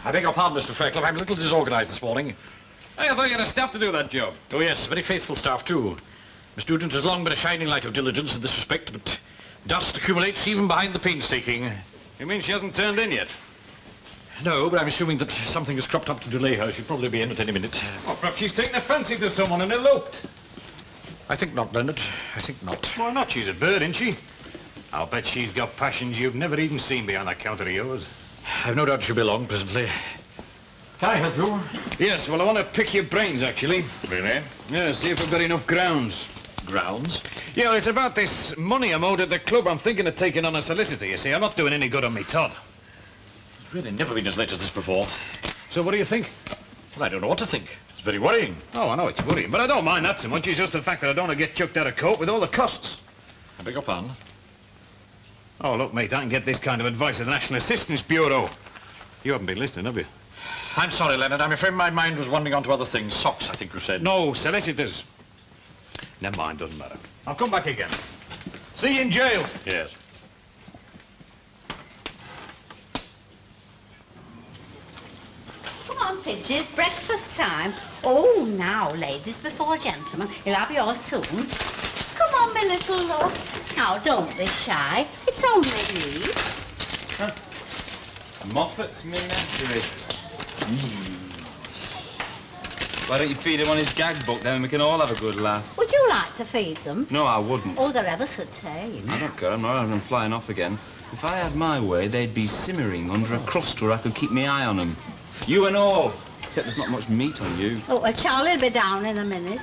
I beg your pardon, Mr. Freckle. I'm a little disorganized this morning. Hey, I thought you had a staff to do that job. Oh, yes, very faithful staff, too. Miss Nugent has long been a shining light of diligence in this respect, but dust accumulates even behind the painstaking. You mean she hasn't turned in yet? No, but I'm assuming that something has cropped up to delay her. She'll probably be in at any minute. Well, perhaps she's taken a fancy to someone and eloped. I think not, Leonard. I think not. Why not? She's a bird, isn't she? I'll bet she's got passions you've never even seen behind that counter of yours. I've no doubt she'll be along presently. Can I help you? Yes, well, I want to pick your brains, actually. Really? Yeah, see if we've got enough grounds. Grounds? Yeah, well, it's about this money I'm owed at the club. I'm thinking of taking on a solicitor, you see. I'm not doing any good on me Todd. It's really never been as late as this before. So what do you think? Well, I don't know what to think. It's very worrying. Oh, I know it's worrying, but I don't mind that so much. It's just the fact that I don't want to get chucked out of court with all the costs. I beg your pardon? Oh, look, mate, I can get this kind of advice at the National Assistance Bureau. You haven't been listening, have you? I'm sorry, Leonard. I'm afraid my mind was wandering on to other things. Socks, I think you said. No, solicitors. Never mind, doesn't matter. I'll come back again. See you in jail. Yes. Come on, Pidges, breakfast time. Oh, now, ladies before gentlemen. You'll have yours soon. Come on, my little loves. Now, don't be shy. It's only Reid. Huh? Moffat's menagerie. Why don't you feed him on his gag book, then we can all have a good laugh. Would you like to feed them? No, I wouldn't. Oh, they're ever so tame. I don't care. I'm not having them flying off again. If I had my way, they'd be simmering under a crust where I could keep my eye on them. You and all. Except there's not much meat on you. Oh, well, Charlie'll be down in a minute.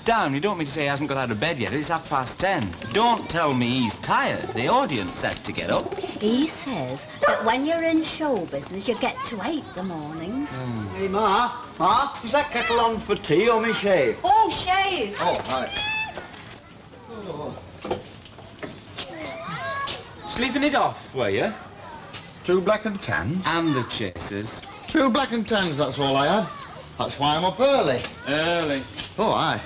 Down? You don't mean to say he hasn't got out of bed yet? It's 10:30. Don't tell me he's tired. The audience said to get up. He says that when you're in show business, you get to 8 the mornings. Hey, Ma, is that kettle on for tea or me shave? Oh, shave. Oh, right. Sleeping it off, were you? 2 black and tans? And the chasers. 2 black and tans, that's all I had. That's why I'm up early. Early. Oh, aye.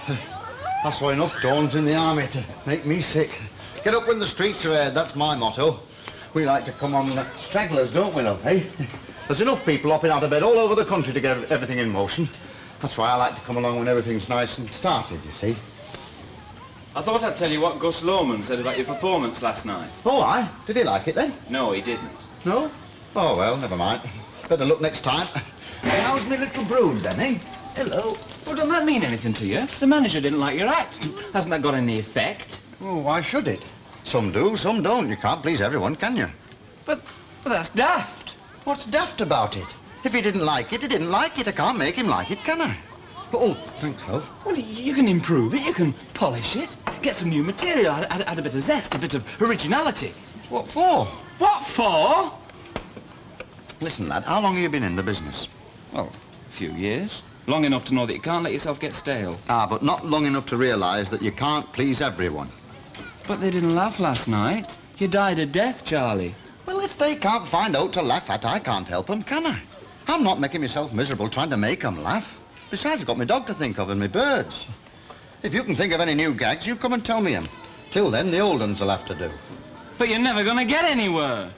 That's why enough dawns in the army to make me sick. Get up when the streets are aired, that's my motto. We like to come on stragglers, don't we, love, eh? There's enough people hopping out of bed all over the country to get everything in motion. That's why I like to come along when everything's nice and started, you see. I thought I'd tell you what Gus Lowman said about your performance last night. Oh, aye. Did he like it, then? No, he didn't. No? Oh, well, never mind. Better look next time. How's me little brood, then, eh? Hello. Well, doesn't that mean anything to you? The manager didn't like your act. Hasn't that got any effect? Oh, why should it? Some do, some don't. You can't please everyone, can you? But that's daft. What's daft about it? If he didn't like it, he didn't like it. I can't make him like it, can I? Oh, thanks, love. Well, you can improve it, you can polish it, get some new material, add a bit of zest, a bit of originality. What for? What for? Listen, lad, how long have you been in the business? Well, a few years. Long enough to know that you can't let yourself get stale. Ah, but not long enough to realise that you can't please everyone. But they didn't laugh last night. You died a death, Charlie. Well, if they can't find out to laugh at, I can't help them, can I? I'm not making myself miserable trying to make them laugh. Besides, I've got my dog to think of and my birds. If you can think of any new gags, you come and tell me them. Till then, the old ones will have to do. But you're never going to get anywhere.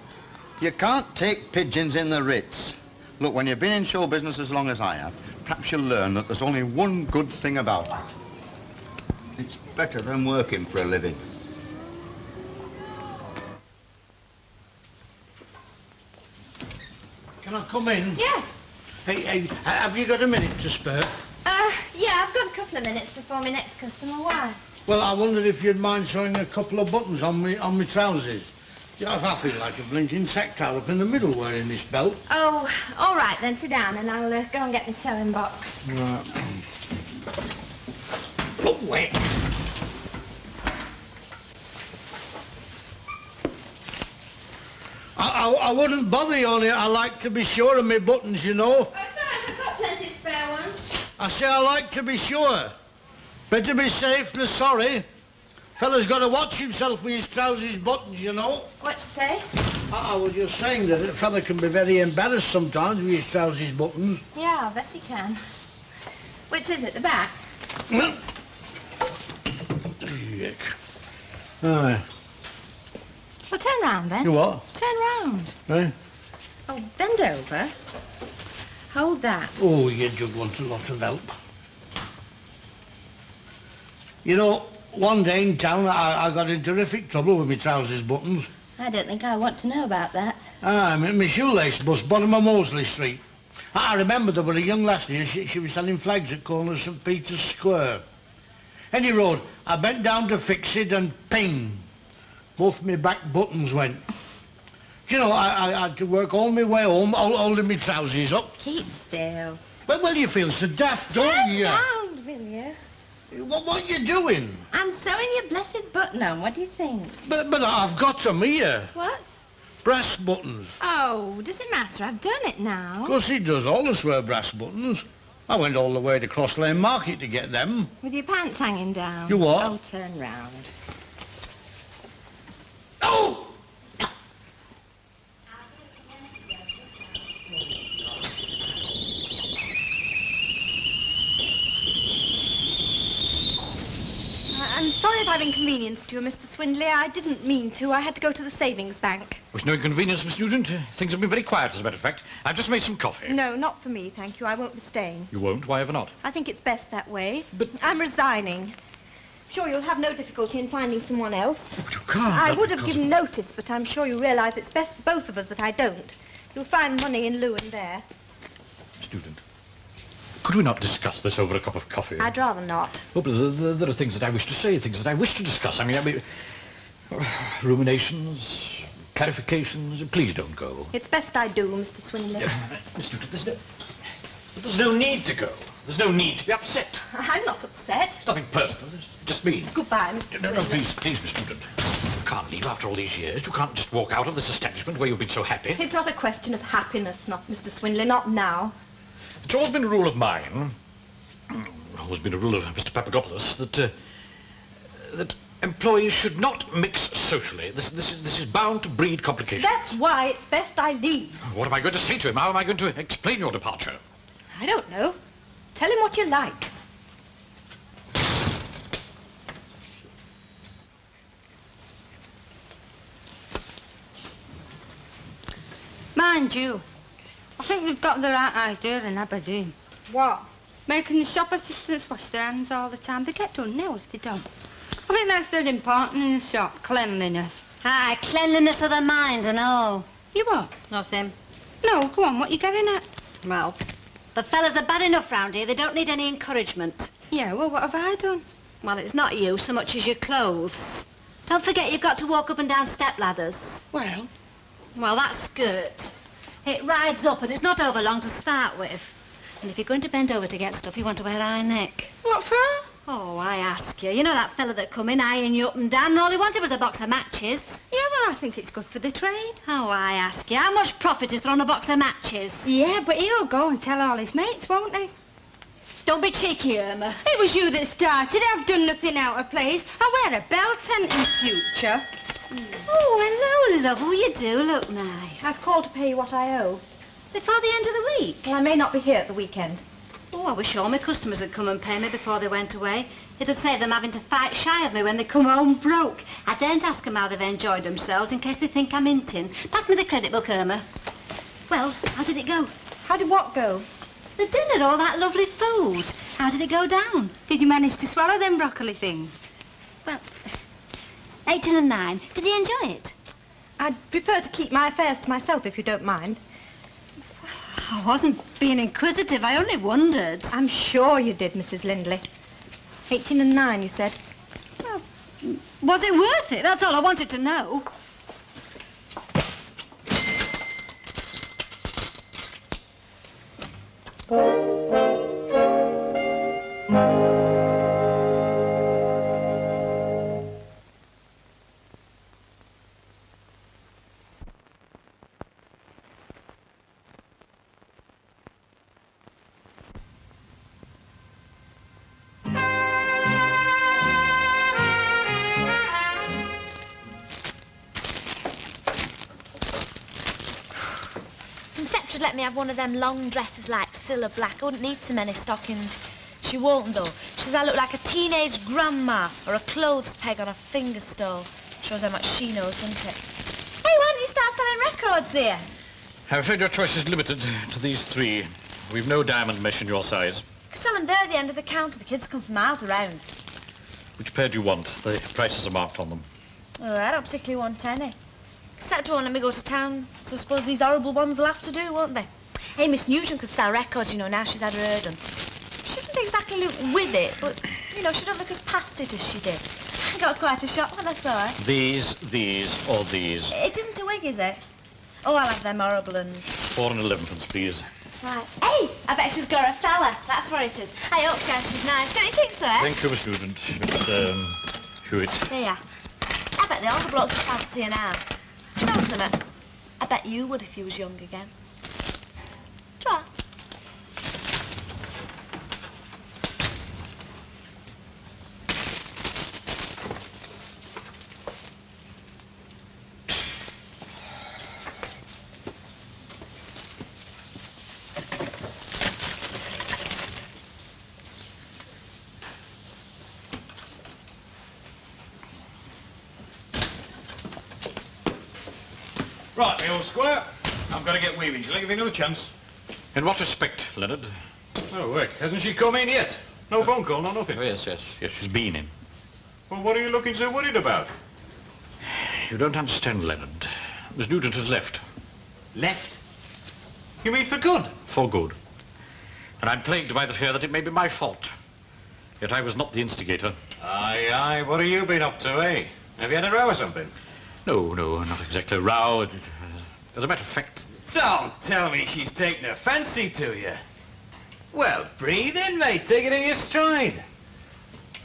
You can't take pigeons in the Ritz. Look, when you've been in show business as long as I have, perhaps you'll learn that there's only one good thing about it. It's better than working for a living. Can I come in? Yeah. Hey, have you got a minute to spare? Yeah, I've got a couple of minutes before my next customer. Why? Well, I wondered if you'd mind sewing a couple of buttons on me trousers. Yeah, I feel like a blinking sack towel up in the middle wearing this belt. Oh, all right then, sit down and I'll go and get my sewing box. Right. Oh, wait. I wouldn't bother you on it. I like to be sure of my buttons, you know. Oh, I've got plenty of spare ones. I say I like to be sure. Better be safe than sorry. Fella's got to watch himself with his trousers buttons, you know. What you say? I was just saying that a fella can be very embarrassed sometimes with his trousers buttons. Yeah, I bet he can. Which is it, the back? Yuck. Aye. Well, turn round then. You what? Turn round. Eh? Oh, bend over. Hold that. Oh, your jug wants a lot of help. You know, one day in town, I got in terrific trouble with my trousers buttons. I don't think I want to know about that. My shoelace bust, bottom of Mosley Street. I remember there were a young lass here, she was selling flags at corner St. Peter's Square. Any road, I bent down to fix it and ping, both my back buttons went. Do you know, I had to work all my way home, holding my trousers up. Keep still. Well, you feel so daft, don't you? Turn round, will you? What are you doing? I'm sewing your blessed button on. What do you think? But I've got them here. What? Brass buttons. Oh, does it matter? I've done it now. Of course it does. All us wear brass buttons. I went all the way to Cross Lane Market to get them. With your pants hanging down? You what? Oh, turn round. Oh! I'm sorry if I've inconvenienced you, Mr. Swindley. I didn't mean to. I had to go to the savings bank. It's no inconvenience, Miss Nugent. Things have been very quiet, as a matter of fact. I've just made some coffee. No, not for me, thank you. I won't be staying. You won't? Why ever not? I think it's best that way. But... I'm resigning. Sure, you'll have no difficulty in finding someone else. But you can't. I would have given notice, but I'm sure you realise it's best for both of us that I don't. You'll find money in lieu and there. Miss Nugent, could we not discuss this over a cup of coffee? I'd rather not. Oh, but there are things that I wish to say, things that I wish to discuss. I mean, ruminations, clarifications. Please don't go. It's best I do, Mr. Swindley. Miss Nugent, there's no need to go. There's no need to be upset. I'm not upset. It's nothing personal. It's just me. Goodbye, Mr. No, Swindley. please, Miss Nugent. You can't leave after all these years. You can't just walk out of this establishment where you've been so happy. It's not a question of happiness, not Mr. Swindley, not now. It's always been a rule of mine, always been a rule of Mr. Papagopoulos, that employees should not mix socially. This is bound to breed complications. That's why it's best I leave. What am I going to say to him? How am I going to explain your departure? I don't know. Tell him what you like. Mind you, I think we've got the right idea in Aberdeen. What? Making the shop assistants wash their hands all the time. They get done now if they don't. I think that's very important in the shop, cleanliness. Aye, cleanliness of the mind and all. You what? Nothing. No, go on, what you getting at? Well, the fellas are bad enough round here. They don't need any encouragement. Yeah, well, what have I done? Well, it's not you so much as your clothes. Don't forget you've got to walk up and down step ladders. Well, that skirt. It rides up and it's not over long to start with. And if you're going to bend over to get stuff, you want to wear high neck. what for? Oh, I ask you. You know that fella that come in eyeing you up and down and all he wanted was a box of matches? Yeah, well, I think it's good for the trade. Oh, I ask you. How much profit is there on a box of matches? Yeah, but he'll go and tell all his mates, won't he? Don't be cheeky, Irma. It was you that started. I've done nothing out of place. I wear a belt and in future. Oh, hello, love. Oh, you do look nice. I've called to pay you what I owe. Before the end of the week? Well, I may not be here at the weekend. Oh, I was sure my customers would come and pay me before they went away. It'd save them having to fight shy of me when they come home broke. I daren't ask them how they've enjoyed themselves in case they think I'm hinting. Pass me the credit book, Irma. Well, how did it go? How did what go? The dinner, all that lovely food. How did it go down? Did you manage to swallow them broccoli things? Well, 8, 10 and 9. Did he enjoy it? I'd prefer to keep my affairs to myself, if you don't mind. I wasn't being inquisitive. I only wondered. I'm sure you did, Mrs. Lindley. 18 and 9, you said. Well, was it worth it? That's all I wanted to know. Let me have one of them long dresses like Cilla Black. I wouldn't need so many stockings. She won't, though. She says I look like a teenage grandma or a clothes peg on a finger stole. Shows how much she knows, doesn't it? Hey, why don't you start selling records here? I'm afraid your choice is limited to these three. We've no diamond mesh in your size. Sell them there at the end of the counter. The kids come from miles around. Which pair do you want? The prices are marked on them. Oh, I don't particularly want any. Except won't let me go to town. So I suppose these horrible ones will have to do, won't they? Hey, Miss Nugent could sell records, you know, now she's had her hair done. She didn't exactly look with it, but, you know, she don't look as past it as she did. I got quite a shock when I saw her. These, or these? It isn't a wig, is it? Oh, I'll have them horrible ones. 4 and 11pence, please. Right. Hey, I bet she's got a fella. That's what it is. I hope she's nice. Don't you think so, eh? Thank you, Miss Nugent. Hewitt. There you are. I bet the older blokes are fancying her. Do you know something? I bet you would if you was young again. Try. Right, me old squire. I'm going to get weaving. Shall I give you another chance? In what respect, Leonard? Oh, wait. Hasn't she come in yet? No phone call, no nothing. Oh, yes, she's been in. Well, what are you looking so worried about? You don't understand, Leonard. Miss Nugent has left. Left? You mean for good? For good. And I'm plagued by the fear that it may be my fault. Yet I was not the instigator. Aye, aye. What have you been up to, eh? Have you had a row or something? No, not exactly a row. As a matter of fact... Don't tell me she's taken a fancy to you. Well, breathe in, mate. Take it in your stride.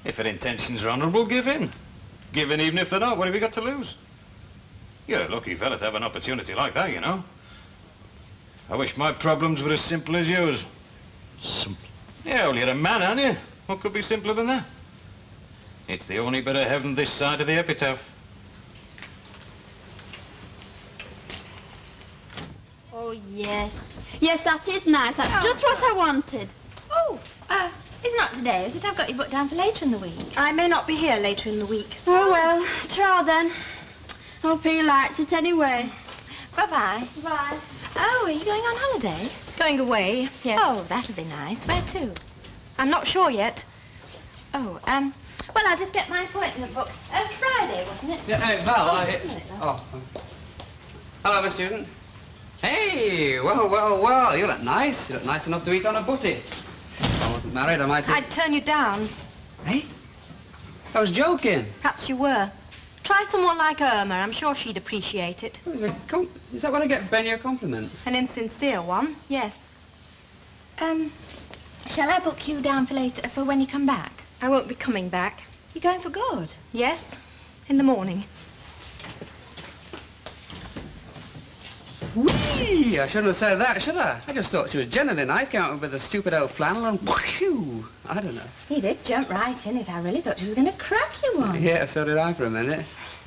If her intentions are honourable, give in. Give in even if they're not. What have you got to lose? You're a lucky fella to have an opportunity like that, you know. I wish my problems were as simple as yours. Simple? Yeah, well, you're a man, aren't you? What could be simpler than that? It's the only bit of heaven this side of the epitaph. Oh, yes. Yes, that is nice. That's just what I wanted. Oh, it's not today, is it? I've got you booked down for later in the week. I may not be here later in the week. Oh, well, try then. Hope he likes it anyway. Bye-bye. Bye. Oh, are you going on holiday? Going away, yes. Oh, that'll be nice. Where to? I'm not sure yet. Oh, well, I'll just get my appointment book. Friday, wasn't it? Yeah, hey, Val, Wasn't it, love? Hello, Miss Student. Hey, well, you look nice. You look nice enough to eat on a butty. If I wasn't married, I might... I'd turn you down. Hey? I was joking. Perhaps you were. Try someone like Irma. I'm sure she'd appreciate it. Is that when I get Ben your compliment? An insincere one, yes. Shall I book you down for later, for when you come back? I won't be coming back. You're going for good? Yes, in the morning. Whee! I shouldn't have said that, should I? I just thought she was genuinely nice, came out with a stupid old flannel and whew, I don't know. He did jump right in it. I really thought she was going to crack you one. Yeah, so did I for a minute.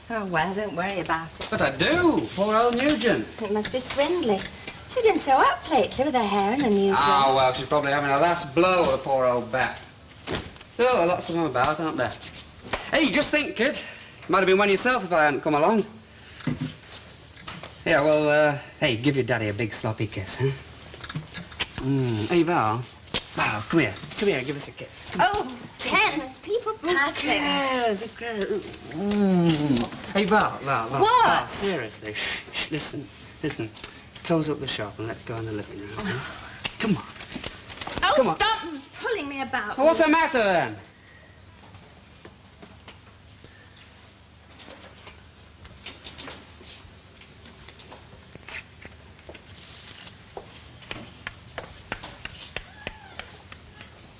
Oh, well, don't worry about it. But I do. Poor old Nugent. It must be Swindley. She's been so up lately with her hair and her new dress. Oh, well, she's probably having her last blow at the poor old bat. Still, lots of them about, aren't there? Hey, just think, kid. Might have been one yourself if I hadn't come along. Yeah, well, hey, give your daddy a big sloppy kiss, huh? Hey, Val, come here. Come here, give us a kiss. Oh, Ken, there's people passing. Who cares? Hey, Val. What? Val, seriously. Shh, listen. Close up the shop and let's go in the living room, huh? Come on. Oh, Come on. stop pulling me about. Well, what's the matter, then?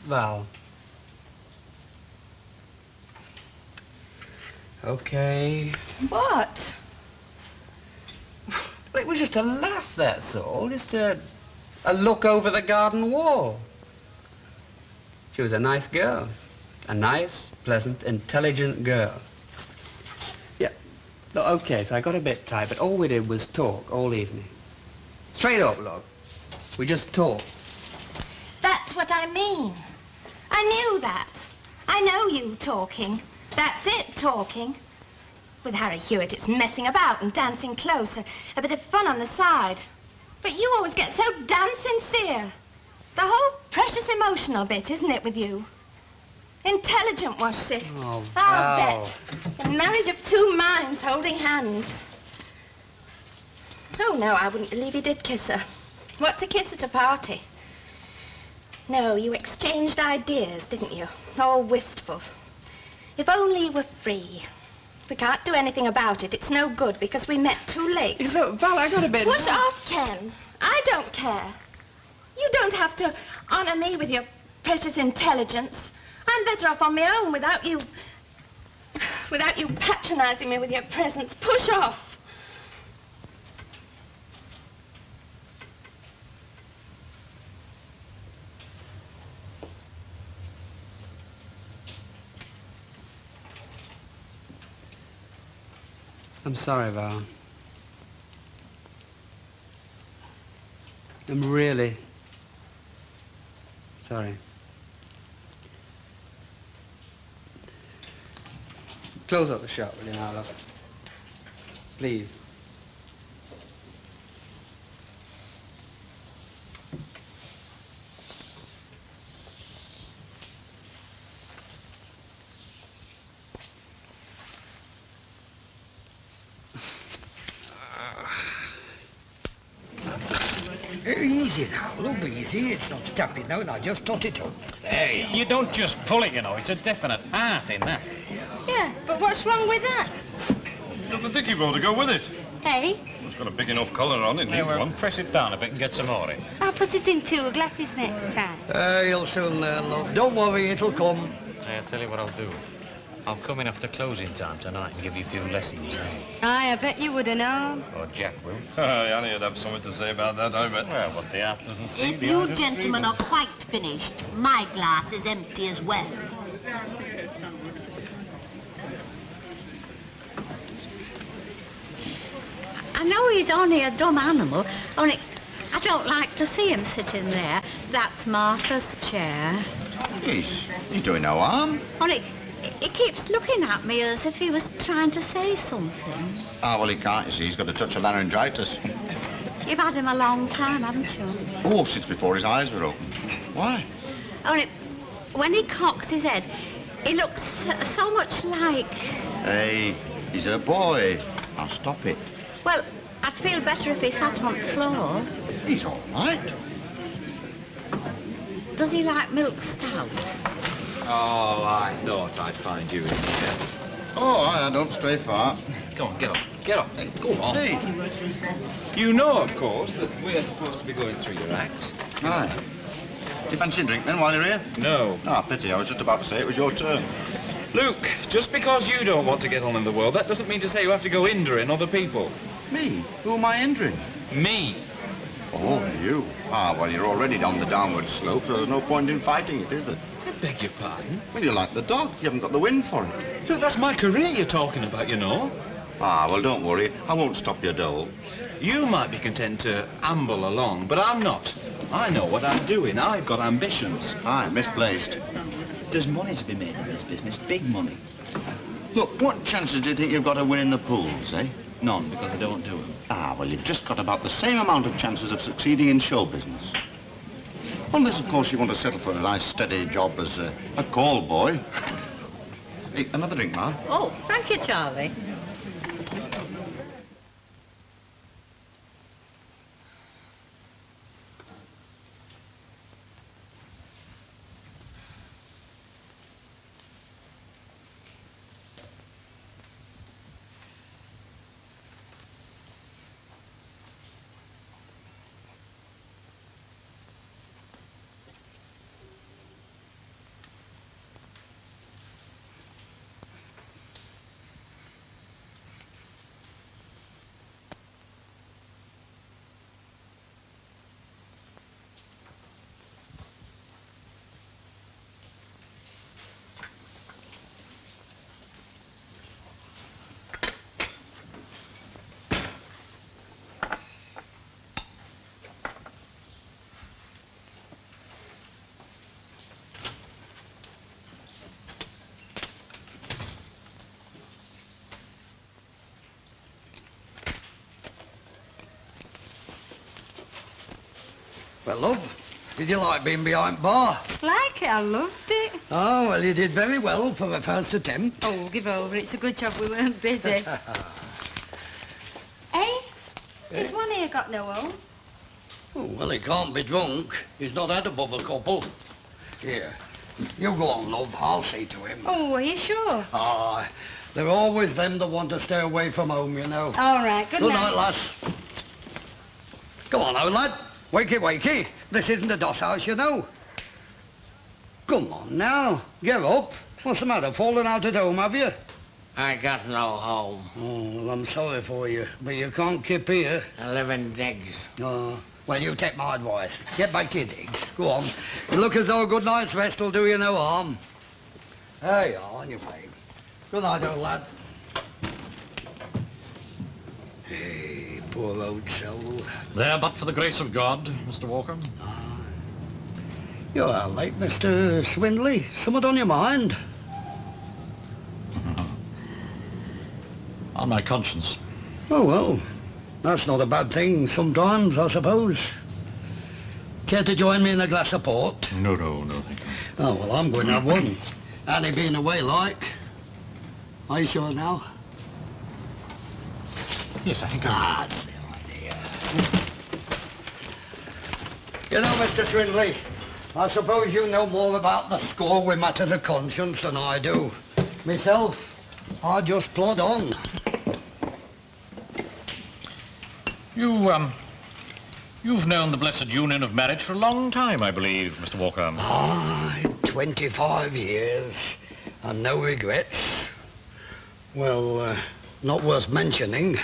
Val. Okay. What? It was just a laugh, that's all. Just a look over the garden wall. She was a nice girl. A nice, pleasant, intelligent girl. Yeah. Look, okay, so I got a bit tired, but all we did was talk all evening. Straight up, look. We just talked. That's what I mean. I knew that. I know you talking. That's it, talking. With Harry Hewitt, it's messing about and dancing close. A bit of fun on the side. But you always get so damn sincere. The whole precious emotional bit, isn't it, with you? Intelligent, was she? Oh, I'll bet. A marriage of two minds holding hands. Oh, no, I wouldn't believe he did kiss her. What's a kiss at a party? No, you exchanged ideas, didn't you? All wistful. If only you were free. We can't do anything about it. It's no good because we met too late. Look, Val, I got a bit... Push off, Ken. I don't care. You don't have to honor me with your precious intelligence. I'm better off on my own without you patronizing me with your presence. Push off. I'm sorry, Val. I'm really sorry. Close up the shop, will you now, love? Please. Easy now, look easy. It's not tapping now, now just tot it up. There you are. You don't just pull it, you know. It's a definite art in that. Yeah, but what's wrong with that? Got the dicky blow to go with it. Hey? It's got a big enough collar on it, needs one. Press it down a bit and get some more in. I'll put it in two glasses next time. You'll soon learn, love. Don't worry, it'll come. I'll tell you what I'll do. I'll come in after closing time tonight and give you a few lessons, eh? Aye, I bet you would have known. Or Jack will. Annie'd have something to say about that, I bet. Well, what the art doesn't see, If you gentlemen are quite finished, my glass is empty as well. I know he's only a dumb animal, only I don't like to see him sitting there. That's Martha's chair. He's doing no harm. Only he keeps looking at me as if he was trying to say something. Ah, well, he can't, you see. He's got a touch of laryngitis. You've had him a long time, haven't you? Oh, since before his eyes were open. Why? Only when he cocks his head, he looks so much like... Hey, he's a boy. Now stop it. Well, I'd feel better if he sat on the floor. He's all right. Does he like milk stout? Oh, I thought I'd find you in here. Oh, I don't stray far. Go on, get up. Get up. Hey, go on. Hey. You know, of course, that we're supposed to be going through your acts. Aye. Do you fancy a drink then while you're here? No. Ah, pity. I was just about to say it was your turn. Luke, just because you don't want to get on in the world, that doesn't mean to say you have to go hindering other people. Me? Who am I hindering? Me. Oh, you. Ah, well, you're already down the downward slope, so there's no point in fighting it, is there? I beg your pardon? Well, you're like the dog. You haven't got the wind for it. Look, that's my career you're talking about, you know. Ah, well, don't worry. I won't stop your dole. You might be content to amble along, but I'm not. I know what I'm doing. I've got ambitions. Aye, misplaced. There's money to be made in this business, big money. Look, what chances do you think you've got of winning the pools, eh? None, because I don't do them. Ah, well, you've just got about the same amount of chances of succeeding in show business. Unless, of course, you want to settle for a nice, steady job as a call boy. Hey, another drink, Ma? Oh, thank you, Charlie. Well, love, did you like being behind bar? Like it, I loved it. Oh, well, you did very well for the first attempt. Oh, give over. It's a good job we weren't busy. Hey? This one here got no home. Oh, well, he can't be drunk. He's not had above a couple. Here, you go on, love. I'll see to him. Oh, are you sure? Ah, they're always them that want to stay away from home, you know. All right, good night. Good night, lass. Come on, old lad. Wakey, wakey. This isn't a doss house, you know. Come on now. Get up. What's the matter? Fallen out at home, have you? I got no home. Oh, well, I'm sorry for you, but you can't keep here. I live in digs. Oh, well, you take my advice. Get back to your digs. Go on. You look as though a good night's rest will do you no harm. There you are, on your way. Good night, old lad. Hey, poor old soul. There, but for the grace of God, Mr. Walker. You're out late, Mr. Swindley. Something on your mind? On my conscience. Oh, well, that's not a bad thing sometimes, I suppose. Care to join me in a glass of port? No, thank you. Oh, well, I'm going to have one. Annie being away, like. Are you sure now? Yes, I think I... That's the idea. You know, Mr. Swindley, I suppose you know more about the score with matters of conscience than I do. Myself, I just plod on. You've known the blessed union of marriage for a long time, I believe, Mr. Walker. 25 years, and no regrets. Well, not worth mentioning.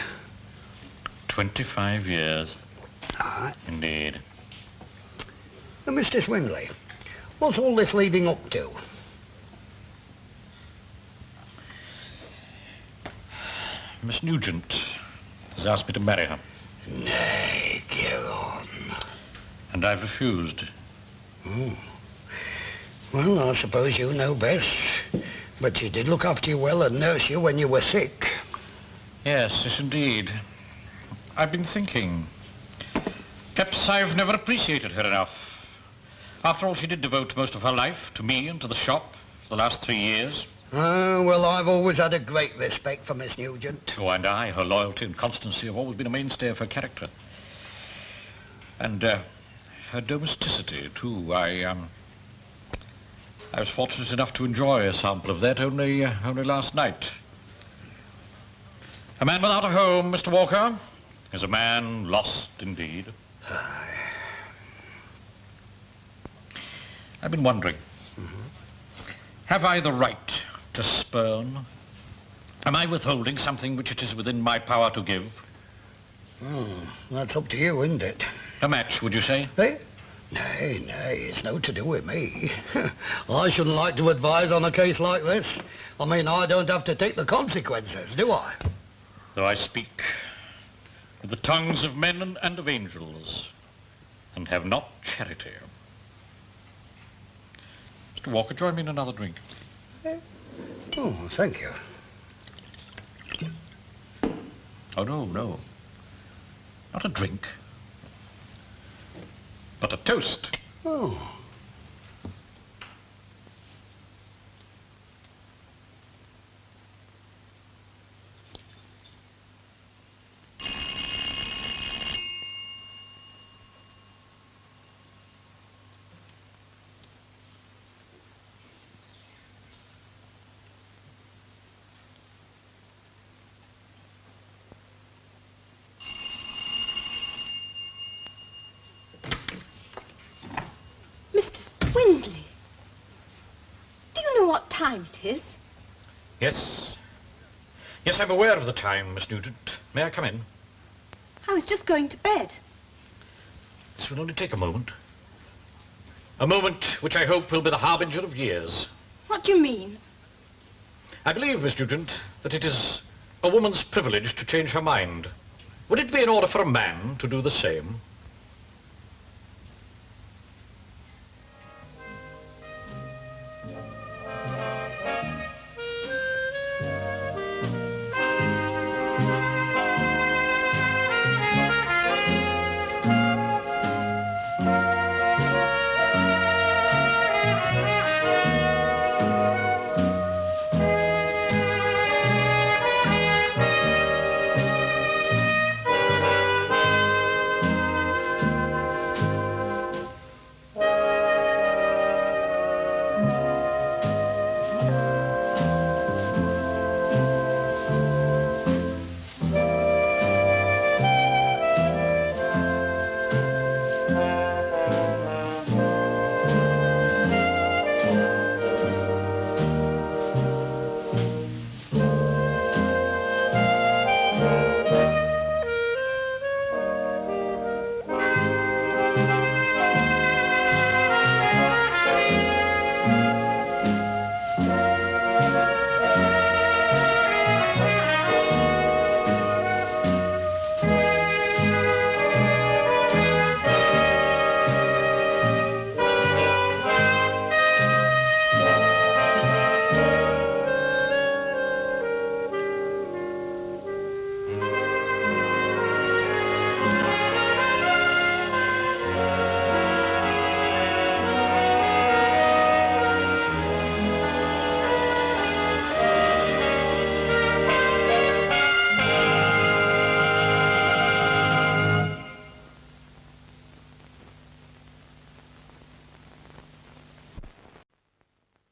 25 years. Indeed. Now, Mr. Swindley, what's all this leading up to? Miss Nugent has asked me to marry her. Nay, get on. And I've refused. Oh. Well, I suppose you know best. But she did look after you well and nurse you when you were sick. Yes, indeed. I've been thinking. Perhaps I've never appreciated her enough. After all, she did devote most of her life to me and to the shop for the last 3 years. Well, I've always had a great respect for Miss Nugent. Oh, and I, her loyalty and constancy have always been a mainstay of her character. And her domesticity, too. I was fortunate enough to enjoy a sample of that only last night. A man without a home, Mr. Walker, is a man lost indeed. I've been wondering, have I the right to spurn? Am I withholding something which it is within my power to give? That's up to you, isn't it? A match, would you say? Eh? Nay, it's no to do with me. I shouldn't like to advise on a case like this. I mean, I don't have to take the consequences, do I? Though I speak with the tongues of men and of angels, and have not charity. Mr. Walker, join me in another drink. Oh, thank you. Oh, no. Not a drink, but a toast. Oh. Swindley. Do you know what time it is? Yes. Yes, I'm aware of the time, Miss Nugent. May I come in? I was just going to bed. This will only take a moment. A moment which I hope will be the harbinger of years. What do you mean? I believe, Miss Nugent, that it is a woman's privilege to change her mind. Would it be in order for a man to do the same?